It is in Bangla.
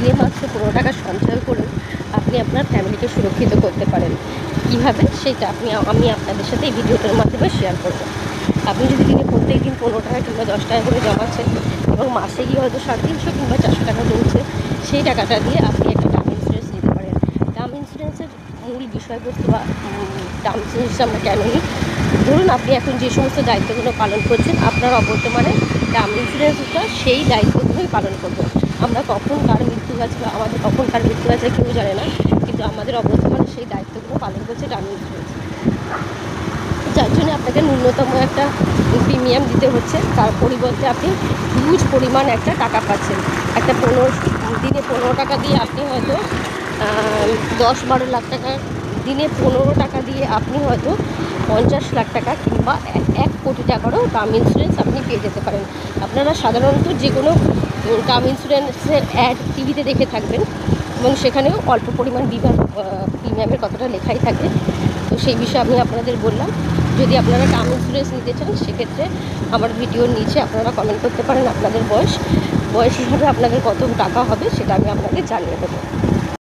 দিনে মাত্র 15 টাকা সঞ্চয় করে আপনি আপনার ফ্যামিলিকে সুরক্ষিত করতে পারেন। কীভাবে সেটা আমি আপনাদের সাথে এই ভিডিওটার মাধ্যমে শেয়ার করব। আপনি যদি দিনে প্রত্যেক দিন 15 টাকা কিংবা 10 টাকা করে জমাচ্ছেন এবং মাসে গিয়ে হয়তো 350 কিংবা 400 টাকা জমছে, সেই টাকাটা দিয়ে আপনি একটা টার্ম ইন্স্যুরেন্স নিতে পারেন। টার্ম ইন্স্যুরেন্সের মূল বিষয়বস্তু বা টার্ম ইন্স্যুরেন্স আমরা কেন নিই? ধরুন আপনি এখন যে সমস্ত দায়িত্বগুলো পালন করছেন, আপনার অবর্তমানে টার্ম ইন্স্যুরেন্সটা সেই দায়িত্বগুলোই পালন করবে। আমরা কখন কার মৃত্যু আছে বা আমাদের কখন কার মৃত্যু আছে কেউ জানে না, কিন্তু আমাদের অবর্তমানে সেই দায়িত্বগুলো পালন করছে টার্ম ইন্স্যুরেন্স। যার জন্য আপনাকে ন্যূনতম একটা প্রিমিয়াম দিতে হচ্ছে, তার পরিবর্তে আপনি হিউজ পরিমাণ একটা টাকা পাচ্ছেন। একটা দিনে 15 টাকা দিয়ে আপনি হয়তো 10-12 লাখ টাকা, দিনে 15 টাকা দিয়ে আপনি হয়তো 50 লাখ টাকা কিংবা 1 কোটি টাকারও টার্ম ইন্স্যুরেন্স আপনি পেয়ে যেতে পারেন। আপনারা সাধারণত যে কোনো টার্ম ইন্স্যুরেন্সের অ্যাড টিভিতে দেখে থাকবেন এবং সেখানেও অল্প পরিমাণ প্রিমিয়ামের কথাটা লেখাই থাকে। তো সেই বিষয়ে আমি আপনাদের বললাম, যদি আপনারা টার্ম ইন্স্যুরেন্স নিতে চান সেক্ষেত্রে আমার ভিডিওর নিচে আপনারা কমেন্ট করতে পারেন আপনাদের বয়স হিসাবে আপনাদের কত টাকা হবে সেটা আমি আপনাদের জানিয়ে দেবো।